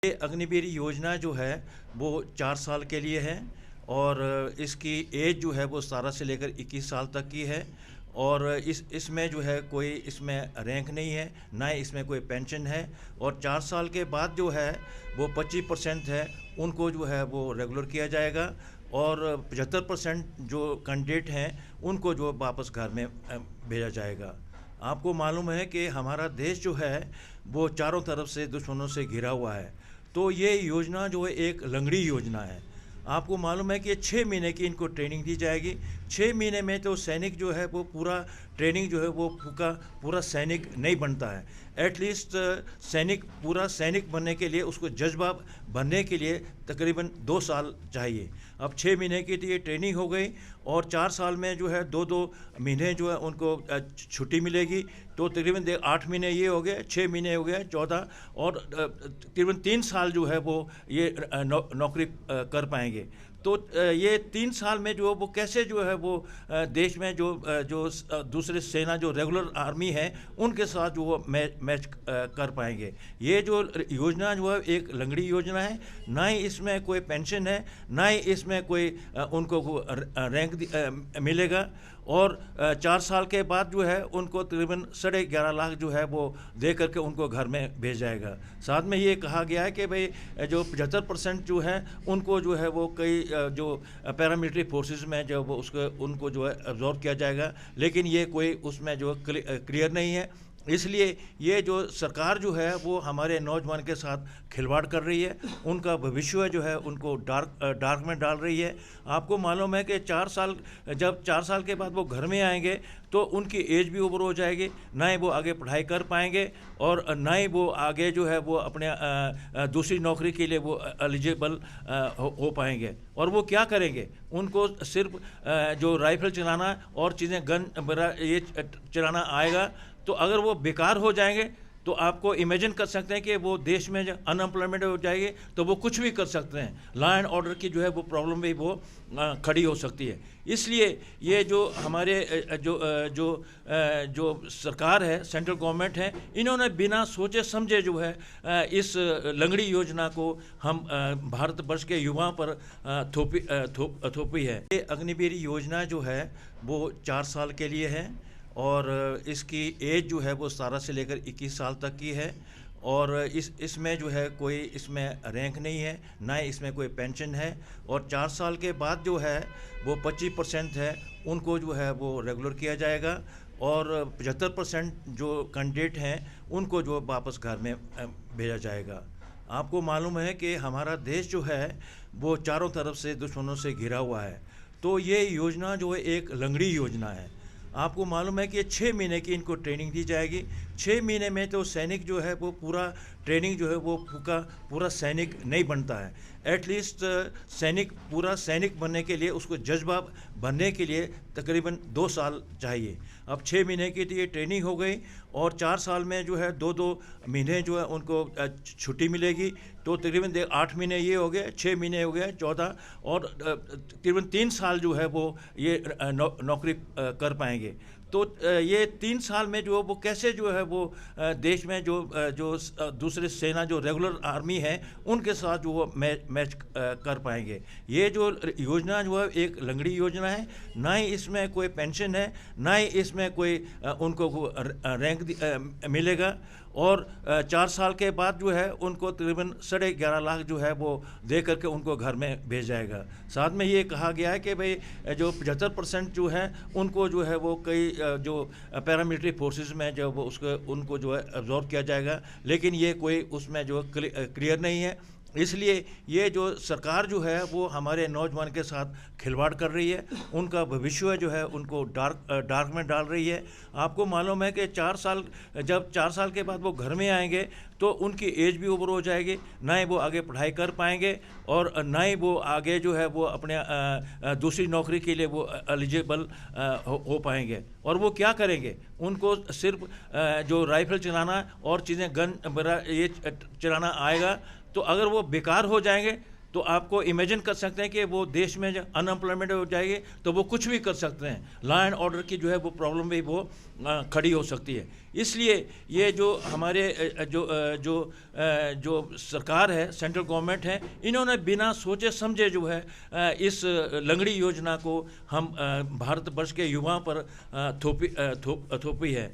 ये अग्निवीर योजना जो है वो 4 साल के लिए है और इसकी एज जो है वो 17 से लेकर 21 साल तक की है। और इसमें जो है कोई इसमें रैंक नहीं है, ना ही इसमें कोई पेंशन है। और 4 साल के बाद जो है वो 25% है, उनको जो है वो रेगुलर किया जाएगा। और 75% जो कैंडिडेट हैं उनको जो वापस घर में भेजा जाएगा। आपको मालूम है कि हमारा देश जो है वो चारों तरफ से दुश्मनों से घिरा हुआ है। तो ये योजना जो है एक लंगड़ी योजना है। आपको मालूम है कि 6 महीने की इनको ट्रेनिंग दी जाएगी। 6 महीने में तो सैनिक जो है वो पूरा ट्रेनिंग जो है वो पूरा सैनिक नहीं बनता है। एटलीस्ट पूरा सैनिक बनने के लिए उसको जज्बा बनने के लिए तकरीबन 2 साल चाहिए। अब 6 महीने की तो ये ट्रेनिंग हो गई और 4 साल में जो है 2-2 महीने जो है उनको छुट्टी मिलेगी। तो तकरीबन 8 महीने ये हो गए, 6 महीने हो गए 14, और तकरीबन 3 साल जो है वो ये नौकरी कर पाएंगे। तो ये 3 साल में जो वो कैसे जो है वो देश में जो दूसरे सेना जो रेगुलर आर्मी है उनके साथ जो वो मैच कर पाएंगे। ये जो योजना जो है एक लंगड़ी योजना है, ना ही इसमें कोई पेंशन है, ना ही इसमें कोई उनको रैंक मिलेगा। और 4 साल के बाद जो है उनको तकरीबन 11.5 लाख जो है वो दे करके उनको घर में भेज जाएगा। साथ में ये कहा गया है कि भाई जो 75% जो है उनको जो है वो कई जो पैरामिलिट्री फोर्सेस में जो वो उनको जो है अब्जॉर्ब किया जाएगा, लेकिन ये कोई उसमें जो क्लियर नहीं है। इसलिए ये जो सरकार जो है वो हमारे नौजवान के साथ खिलवाड़ कर रही है, उनका भविष्य जो है उनको डार्क में डाल रही है। आपको मालूम है कि 4 साल जब 4 साल के बाद वो घर में आएंगे तो उनकी एज भी ओवर हो जाएगी, ना ही वो आगे पढ़ाई कर पाएंगे और ना ही वो आगे जो है वो अपने दूसरी नौकरी के लिए वो एलिजिबल हो पाएंगे। और वो क्या करेंगे? उनको सिर्फ जो राइफल चलाना और चीज़ें गन ये चलाना आएगा। तो अगर वो बेकार हो जाएंगे तो आपको इमेजिन कर सकते हैं कि वो देश में जब अनएम्प्लॉयमेंट हो जाएगी तो वो कुछ भी कर सकते हैं। लॉ एंड ऑर्डर की जो है वो प्रॉब्लम भी वो खड़ी हो सकती है। इसलिए ये जो हमारे जो सरकार है, सेंट्रल गवर्नमेंट है, इन्होंने बिना सोचे समझे जो है इस लंगड़ी योजना को हम भारतवर्ष के युवाओं पर थोपी है। ये अग्निवीर योजना जो है वो 4 साल के लिए है और इसकी एज जो है वो 17 से लेकर 21 साल तक की है। और इसमें जो है कोई इसमें रैंक नहीं है, ना ही इसमें कोई पेंशन है। और 4 साल के बाद जो है वो 25% है, उनको जो है वो रेगुलर किया जाएगा। और 75% जो कैंडिडेट हैं उनको जो वापस घर में भेजा जाएगा। आपको मालूम है कि हमारा देश जो है वो चारों तरफ से दुश्मनों से घिरा हुआ है। तो ये योजना जो है एक लंगड़ी योजना है। आपको मालूम है कि 6 महीने की इनको ट्रेनिंग दी जाएगी। 6 महीने में तो सैनिक जो है वो पूरा ट्रेनिंग जो है वो पूरा सैनिक नहीं बनता है। एटलीस्ट पूरा सैनिक बनने के लिए उसको जज्बा बनने के लिए तकरीबन 2 साल चाहिए। अब 6 महीने की तो ये ट्रेनिंग हो गई और 4 साल में जो है 2-2 महीने जो है उनको छुट्टी मिलेगी। तो तकरीबन 8 महीने ये हो गए, 6 महीने हो गए 14, और तकरीबन 3 साल जो है वो ये नौकरी कर पाएंगे। तो ये 3 साल में जो वो कैसे जो है वो देश में जो दूसरे सेना जो रेगुलर आर्मी है उनके साथ जो वो मैच कर पाएंगे। ये जो योजना जो है एक लंगड़ी योजना है, ना ही इसमें कोई पेंशन है, ना ही इसमें कोई उनको रैंक मिलेगा। और 4 साल के बाद जो है उनको तकरीबन 11.5 लाख जो है वो दे करके उनको घर में भेज जाएगा। साथ में ये कहा गया है कि भाई जो 75% जो है उनको जो है वो कई जो पैरामिलिट्री फोर्सेस में जो वो उनको जो है अब्जॉर्ब किया जाएगा, लेकिन ये कोई उसमें जो क्लियर नहीं है। इसलिए ये जो सरकार जो है वो हमारे नौजवान के साथ खिलवाड़ कर रही है, उनका भविष्य जो है उनको डार्क में डाल रही है। आपको मालूम है कि 4 साल के बाद वो घर में आएंगे तो उनकी एज भी ओवर हो जाएगी, ना ही वो आगे पढ़ाई कर पाएंगे और ना ही वो आगे जो है वो अपने दूसरी नौकरी के लिए वो एलिजिबल हो पाएंगे। और वो क्या करेंगे? उनको सिर्फ जो राइफल चलाना और चीज़ें गन ये चलाना आएगा। तो अगर वो बेकार हो जाएंगे तो आपको इमेजिन कर सकते हैं कि वो देश में जब अनएम्प्लॉयमेंट हो जाएगी तो वो कुछ भी कर सकते हैं, लॉ एंड ऑर्डर की जो है वो प्रॉब्लम भी वो खड़ी हो सकती है। इसलिए ये जो हमारे जो सरकार है, सेंट्रल गवर्नमेंट है, इन्होंने बिना सोचे समझे जो है इस लंगड़ी योजना को हम भारत वर्ष के युवाओं पर थोपी है।